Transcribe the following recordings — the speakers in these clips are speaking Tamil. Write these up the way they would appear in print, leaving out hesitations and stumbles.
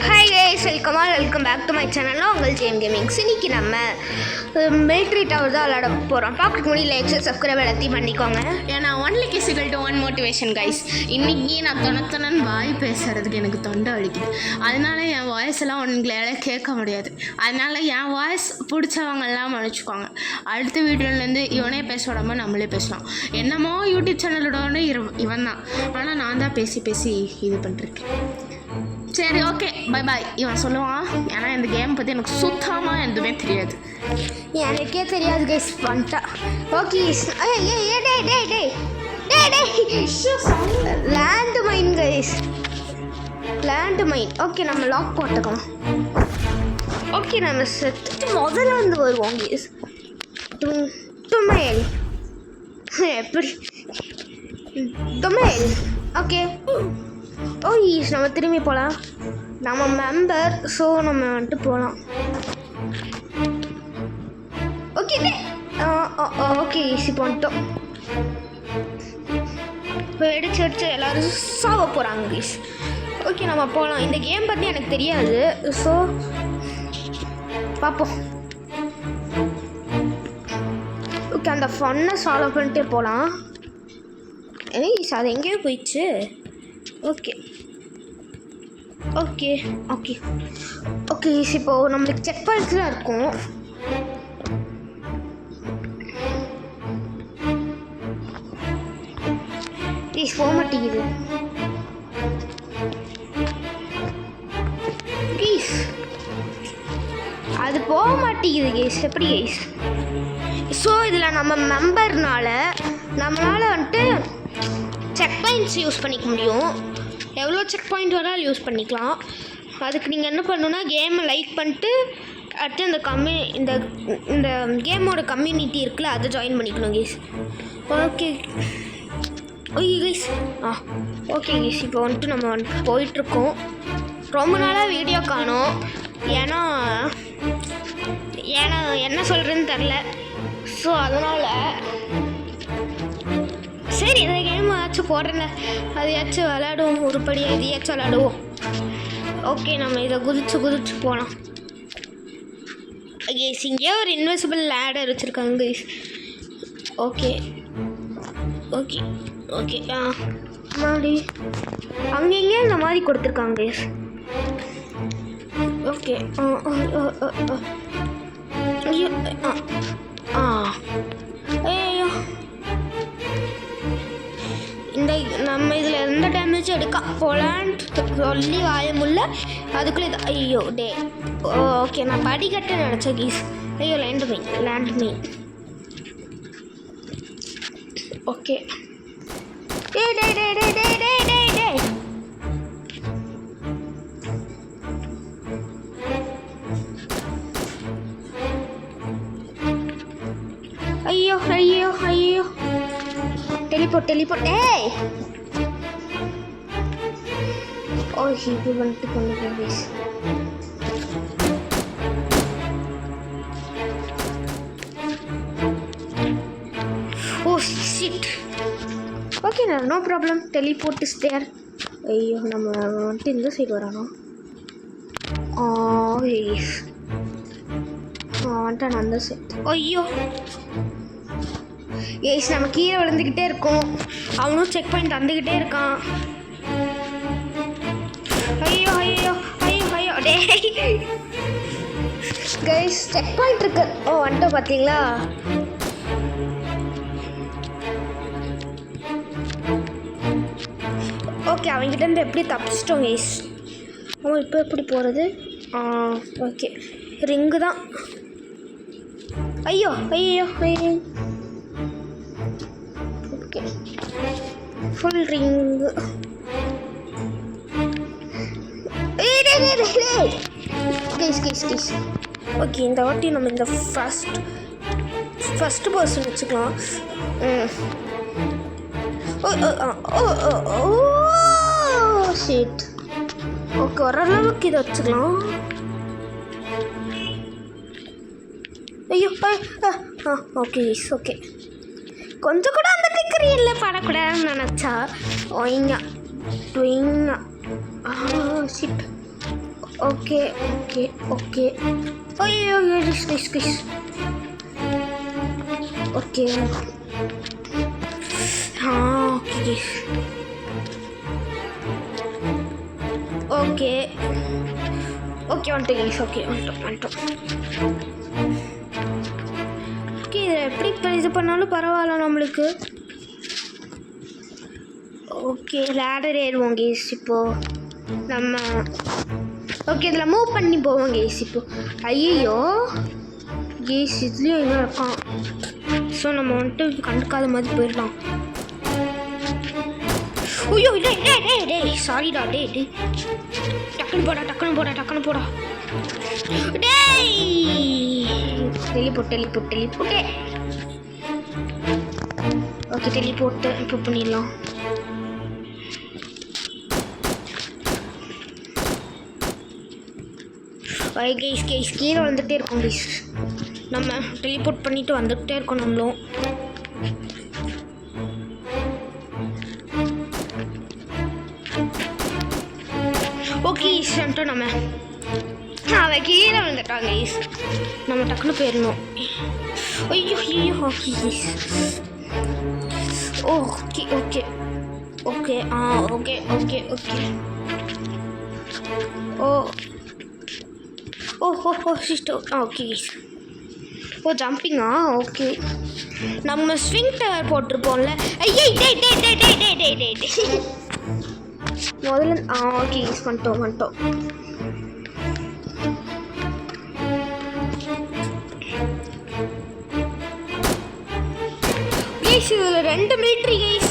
Hi guys, welcome back to my channel. உங்கள் ஜேம் கேமிங்ஸ். இன்றைக்கி நம்ம மிலிட்ரி டவர் தான் விளையாட போகிறோம். பார்க்கறதுக்கு முன்னாடி லைக் சப்ஸ்கிரைப் எல்லாத்தையும் பண்ணிக்கோங்க. ஏன்னா ஒன்லி கிசிக்கல் டு ஒன் மோட்டிவேஷன் கைஸ். இன்றைக்கி நான் தொணத்தொன்னு வாய் பேசுகிறதுக்கு எனக்கு தொண்டை வலிக்குது. அதனால என் வாய்ஸ் எல்லாம் உங்களால் கேட்க முடியாது. அதனால் என் வாய்ஸ் பிடிச்சவங்கெல்லாம் மன்னிச்சுக்கோங்க. அடுத்த வீடியோலேருந்து இவனே பேச விடாம நம்மளே பேசலாம். என்னமோ யூடியூப் சேனலோட இவன் தான், ஆனால் நான் தான் பேசி இது பண்ணிருக்கேன். சரி, ஓகே, பை பாய். இவன் சொல்லுவான். ஏன்னா இந்த கேம் பற்றி எனக்கு சுத்தமாக எதுவுமே தெரியாது. எனக்கே தெரியாது கைஸ். பண்ணிட்டா ஓகே. லேண்ட் மைன் கைஸ், லேண்ட் மைன். ஓகே, நம்ம லாக் போட்டுக்கலாம். ஓகே, நம்ம செத்துட்டு முதல்ல வந்து வருவோம் கைஸ். துமையல் எப்படி துமையல். ஓகே, ஓ ஈஸ், நம்ம திரும்பி போகலாம். நம்ம மெம்பர், ஸோ நம்ம வந்துட்டு போகலாம். ஓகே ஓகே ஈஸி பண்ணிட்டோம். வெடிச்சு எல்லோரும் சாவ போகிறாங்க ஈஸ். ஓகே, நம்ம போகலாம். இந்த கேம் பற்றி எனக்கு தெரியாது, ஸோ பார்ப்போம். ஓகே, அந்த ஃபன்னை சால்வ் பண்ணிட்டே போகலாம். ஈஸ், அது எங்கேயோ போயிடுச்சு. ஓகே ஓகே ஓகே ஓகே இப்போது நம்மளுக்கு செக் பாயிண்ட்ஸ் தான் இருக்கும். ப்ளீஸ் போக மாட்டேங்குது. ப்ளீஸ், அது போக மாட்டேங்குது கேஸ். எப்படி கேஸ்? ஸோ இதில் நம்ம மெம்பர்னால நம்மளால் வந்துட்டு செக் பாயிண்ட்ஸ் யூஸ் பண்ணிக்க முடியும். எவ்வளோ செக் பாயிண்ட் வேணாலும் யூஸ் பண்ணிக்கலாம். அதுக்கு நீங்கள் என்ன பண்ணணுன்னா, கேமை லைக் பண்ணிட்டு அடுத்து இந்த இந்த கேமோட கம்யூனிட்டி இருக்குல்ல, அதை ஜாயின் பண்ணிக்கணும் guys. Okay okay guys. Okay guys, இப்போ வந்துட்டு நம்ம வந்துட்டு போயிட்டுருக்கோம். ரொம்ப நாளாக வீடியோ காணோம். ஏன்னா என்ன சொல்கிறதுன்னு தெரில. ஸோ அதனால் சரி, இந்த கேம் ஆச்சும் போடுறேன்ல, அதையாச்சும் விளையாடுவோம். உருப்படியாக இதையாச்சும் விளையாடுவோம். ஓகே, நம்ம இதை குதிச்சு போகலாம். கேஸ், இங்கேயே ஒரு இன்விசிபிள் லேடர் வச்சுருக்காங்க கேஸ். ஓகே ஓகே ஓகே மாதிரி அங்கங்கே இந்த மாதிரி கொடுத்துருக்காங்க கேஸ். ஓகே ஐயோ, இந்த நம்ம இதில் எந்த டேமேஜும் எடுக்க போலான்ட்டு சொல்லி வாயமுல்ல. அதுக்குள்ளே இது ஐயோ டே. ஓகே, நான் படிக்கட்ட நினச்சேன் கீஸ். ஐயோ, லேண்ட் மீன். ஓகே, டே டே டே டே டே டே டே டே ஐயோ ஐயோ ஐயோ. டெலிபோர்ட். ஏய், ஓ இப்படி வந்துட்டு கொண்டு please. Oh shit. Okay, no problem. Teleport is there. ஐயோ, நம்ம வந்துட்டு இந்த சைடு வரணும். வந்துட்டு அந்த சைடு. ஐயோ ஏஸ், நம்ம கீழே விழுந்துக்கிட்டே இருக்கோம். அவனும் செக் பாயிண்ட் தந்துக்கிட்டே இருக்கான். ஐயோ ஐயோ ஐயோ ஐயோ டே கைஸ், செக் பாயிண்ட் இருக்கு. ஓ வந்துட்டு பார்த்தீங்களா? ஓகே, அவங்ககிட்ட எப்படி தப்பிச்சிட்டோம் கைஸ். அவன் இப்போ எப்படி போகிறது? ஓகே, ரிங்கு தான். ஐயோ ஐயோ ஐயோ. Okay, full ring. Guys. Okay, இந்த வாட்டி நம்ம இந்த ஃபஸ்ட் பர்சன் வச்சுக்கலாம். ஷிட். ஓகே, ஓரளவுக்கு இதை வச்சுக்கலாம். ஐயோ ஓகே ஓகே. கொஞ்சம் கூட அந்த டிக்கரி இல்லை படக்கூடாதுன்னு நினச்சா. இங்கே ட்விங் ஷிட். Okay okay okay. ஐயோ கிஸ். ஓகே ஓகே ஓகே ஓகே வந்துட்டோம் கைஸ். ஓகே வந்துட்டோம். ஓகே இதில் எப்படி இப்போ இது பண்ணாலும் பரவாயில்ல நம்மளுக்கு. ஓகே லேடர் ஏறுவோம் கைஸ் இப்போது நம்ம. ஓகே இதில் மூவ் பண்ணி போவோம் கைஸ் இப்போது. ஐயோ கைஸ் இதுலேயும் என்ன இருக்கான். ஸோ நம்ம வந்துட்டு கண்டுக்காத மாதிரி போயிடலாம். ஐயோ டேய் சாரிடா டேய். டக்குன்னு போடா டேய். டெலிபோர்ட். ஓகே டெலிபோர்ட் இப்போ பண்ணிடலாம். கைஸ் கீழே வந்துகிட்டே இருக்கோம் கைஸ். நம்ம டெலிபோர்ட் பண்ணிட்டு வந்துகிட்டே இருக்கோம் நம்மளும். ஓகே வந்துட்டோம் நம்ம. அவன் கீழே வந்துட்டான் கைஸ். நம்ம டக்குன்னு போயிடணும். ஐயோ okay guys. Okay okay okay oh sister. Okay guys. ஜம்பிங்கா. ஓகே நம்ம ஸ்விங் டவர் போட்டிருப்போம்ல. ஐயே டே முதல்ல ஓகே யூஸ் பண்ணிட்டோம். கைஸ் இதில் 2 மிலிட்ரி கைஸ்.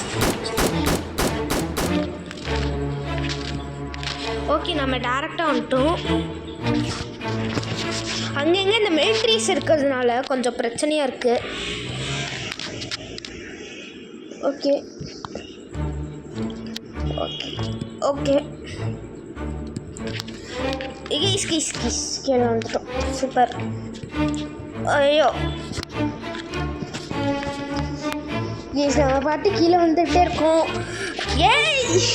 ஓகே நம்ம டேரெக்டாக வந்துட்டோம். அங்கங்கே இந்த மிலிட்ரிஸ் இருக்கிறதுனால கொஞ்சம் பிரச்சனையாக இருக்குது. ஓகே கைஸ் கீழே வந்துட்டோம். சூப்பர். ஐயோ கைஸ் நம்ம பாட்டு கீழே வந்துகிட்டே இருக்கோம். Guys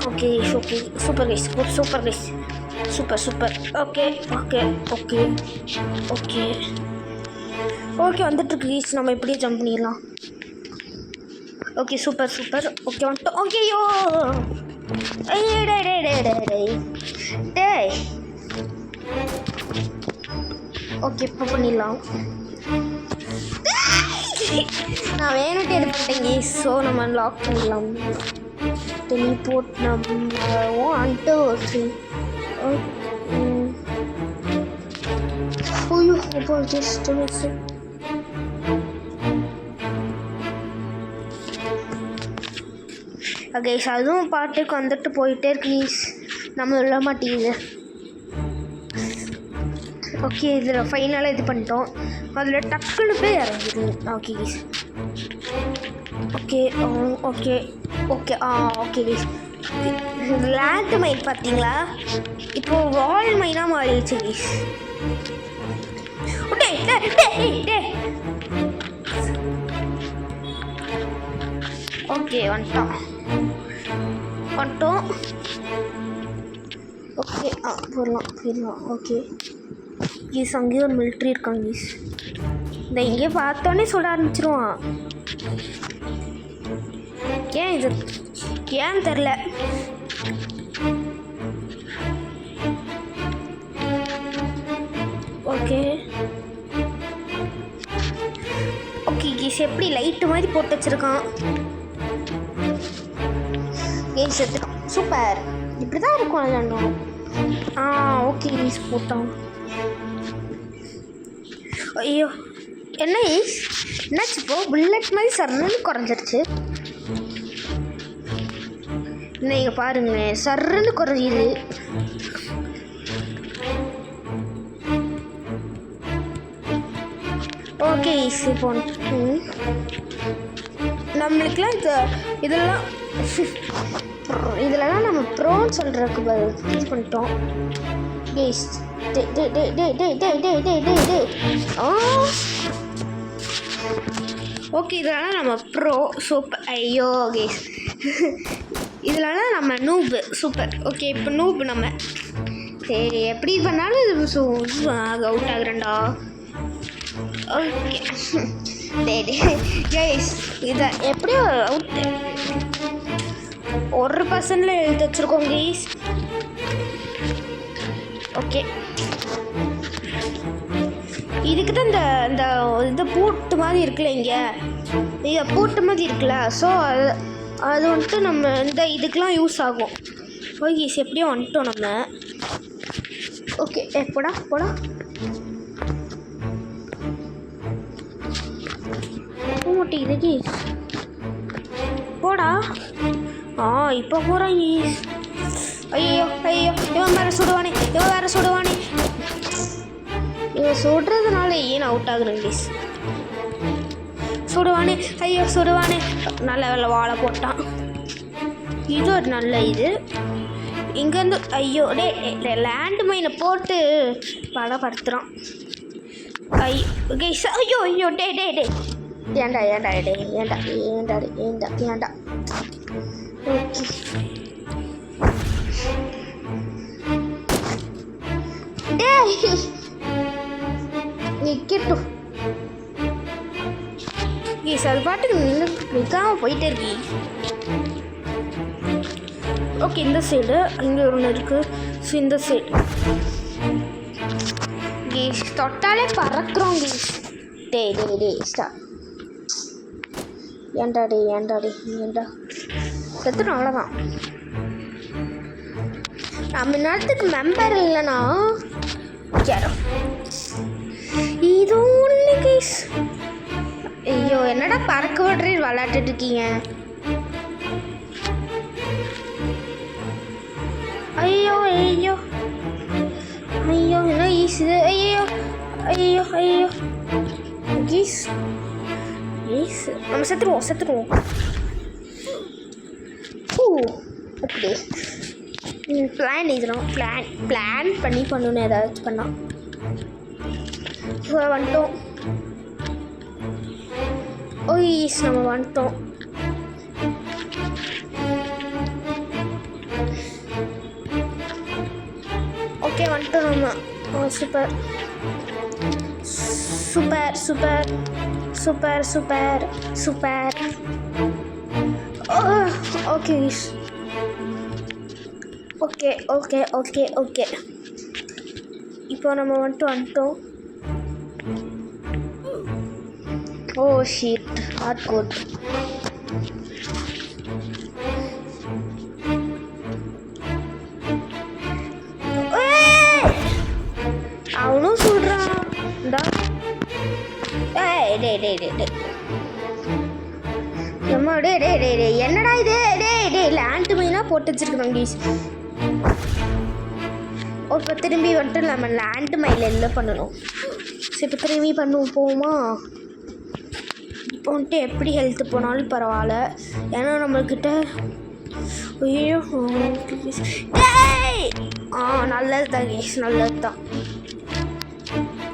okay super guys. Super. Okay வந்துட்டுருக்கு கைஸ். நம்ம இப்படியே ஜம்ப் பண்ணிடலாம். Okay super. ஓகே வந்துட்டோம். ஓகேயோ டேய். ஓகே இப்போ பண்ணிடலாம். நான் வேணுட்டு எடுத்துட்டேன் கைஸ். ஸோ நம்ம லாக் பண்ணிடலாம். டெலிபோர்ட் நம்ம 1 2 3. ஐயோ இப்போ ஜஸ்ட் மிஸ். கைஸ் அதுவும் பாட்டுக்கு வந்துட்டு போயிட்டே இருக்கு கைஸ். நம்ம விட மாட்டேங்குது. ஓகே இதில் ஃபைனலாக இது பண்ணிட்டோம். அதில் டக்குன்னு போய் இறங்கிடுது. Okay guys. Okay guys. Land mine பார்த்தீங்களா இப்போது வால் மைனாக மாறிடுச்சு கைஸ். ஓகே வந்துட்டோம். ஓகே போயிடலாம். ஓகே கைஸ் அங்கேயும் ஒரு மிலிட்ரி இருக்காங்க கைஸ். இந்த இங்கே பார்த்தோன்னே சொல்ல ஆரம்பிச்சிருவான். ஏன்னு தெரில. ஓகே கைஸ் எப்படி லைட்டு மாதிரி போட்டு வச்சிருக்கான். கைஸ் எடுத்துட்டோம். சூப்பர். இப்படி தான் இருக்கும் விளையாண்டோம். ஓகே கைஸ் போட்டோம். ஐயோ என்ன கைஸ் என்னாச்சு இப்போ? புல்லட் மாதிரி சர்ன்னு குறைஞ்சிருச்சு. நீங்கள் பாருங்க சர்ன்னு குறைஞ்சிது. ஓகே கைஸ் இப்போ நம்மளுக்குலாம் இதெல்லாம் நம்ம ப்ரோன்னு சொல்கிறதுக்கு இது பண்ணிட்டோம் கைஸ். ஓகே இதெல்லாம் நம்ம ப்ரோ சூப்பர். ஐயோ கேஸ் இதெல்லாம் நம்ம நூபு சூப்பர். ஓகே இப்போ நூபு நம்ம சரி எப்படி பண்ணாலும் இது அவுட் ஆகுறேன்டா. ஓகே சரி கேஸ் இதை எப்படியோ அவுட் 1% எழுதி வச்சுருக்கோம் கேஸ். ஓகே இதுக்கு தான் இந்த இது பூட்டு மாதிரி இருக்குல்ல, இங்கே இங்கே பூட்டு மாதிரி இருக்குல்ல, ஸோ அது வந்துட்டு நம்ம இந்த இதுக்கெலாம் யூஸ் ஆகும். ஓகே எப்படியோ வந்துட்டோம் நம்ம. ஓகே போடா போக மாட்டேங்குது கீஸ் போடா. இப்போ போகிறான் கீஸ். ஐயோ ஐயோ இவன் வேறு சுடுவானே இவன் சுடுறதுனால ஏன் அவுட் ஆகுறேன் கீஸ். சுடுவானே ஐயோ சுடுவானே. நல்ல வேலை வாழை போட்டான். இது ஒரு நல்ல இது. இங்கேருந்து ஐயோ லேண்ட் மைனை போட்டு பலப்படுத்துகிறான். ஐயோ ஐயோ ஐயோ டே ஏண்டா ஓகே நிற்கட்டும் கீஸ். அது பாட்டுக்கு நிற்காமல் போயிட்டே இருக்கீ. ஓகே இந்த சைடு இங்கே ஒன்று இருக்குது. ஸோ இந்த சைடு கீஸ் தொட்டாலே பறக்கிறோம் கீஸ். டே ஸ்டா ஏண்டா செத்துடும் அவ்வளோதான். நம்ம நேரத்துக்கு மெம்பர் இல்லைன்னா யாரும் இது ஒன்று கீஸ். ஐயோ என்னடா பறக்க விட்றே விளையாட்டுட்டு இருக்கீங்க. ஐயோ என்ன ஈஸு. ஐயோ கீஸ் நம்ம செத்துருவோம். ஓகே பிளான் எழுதுறோம். பிளான் பண்ணி பண்ணணும் ஏதாச்சும் பண்ணோம். வந்துட்டோம். ஓய்ஸ் நம்ம வந்துட்டோம். ஓகே வந்துட்டோம் நம்ம. சூப்பர். ஓகே இப்போ நம்ம வந்துட்டோம். ஓ ஷீட் நாட் குட். அவனும் சொல்றான்டா. என்னடா இது லேண்ட் மைனா போட்டு வச்சிருக்கோம் கீஸ். இப்போ திரும்பி வந்துட்டு நம்ம லேண்ட் மைல எல்லாம் பண்ணணும். சரி இப்போ திரும்பி போவோமா. இப்போ வந்துட்டு எப்படி ஹெல்த்து போனாலும் பரவாயில்ல, ஏன்னா நம்மக்கிட்ட ஐயோ நல்லது தான் கேஸ், நல்லது தான்.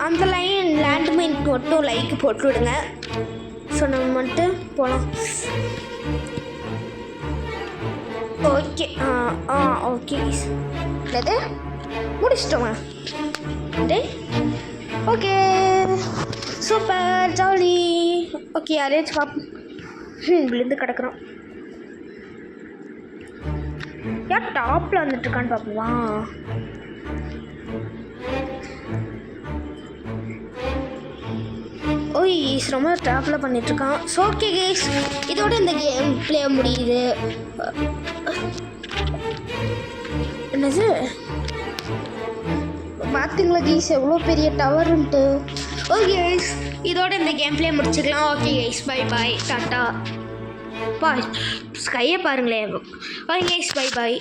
அந்த லேண்ட் மைனுக்கு மட்டும் லைக் போட்டு விடுங்க. ஸோ நம்ம வந்துட்டு போகலாம். ஓகே ஓகே அது முடிச்சிட்டோமா. Okay super jolly. ஓகே யாரையாச்சும் பார்ப்போம். விழுந்து கிடக்குறோம். யார் டாப்பில் வந்துட்டுருக்கான்னு பார்ப்போமா. ஓய் ரொம்ப டாப்பில் பண்ணிகிட்ருக்கான். ஸோ ஓகே கேஸ் இதோட இந்த கேம் ப்ளே முடியுது. என்னது பார்த்தீங்களா கேஸ் எவ்வளோ பெரிய டவருன்ட்டு. ஓகே கேஸ் இதோட இந்த கேம் ப்ளே முடிச்சுக்கலாம். Okay guys bye tata. ஸ்கையை பாருங்களேன். Okay guys by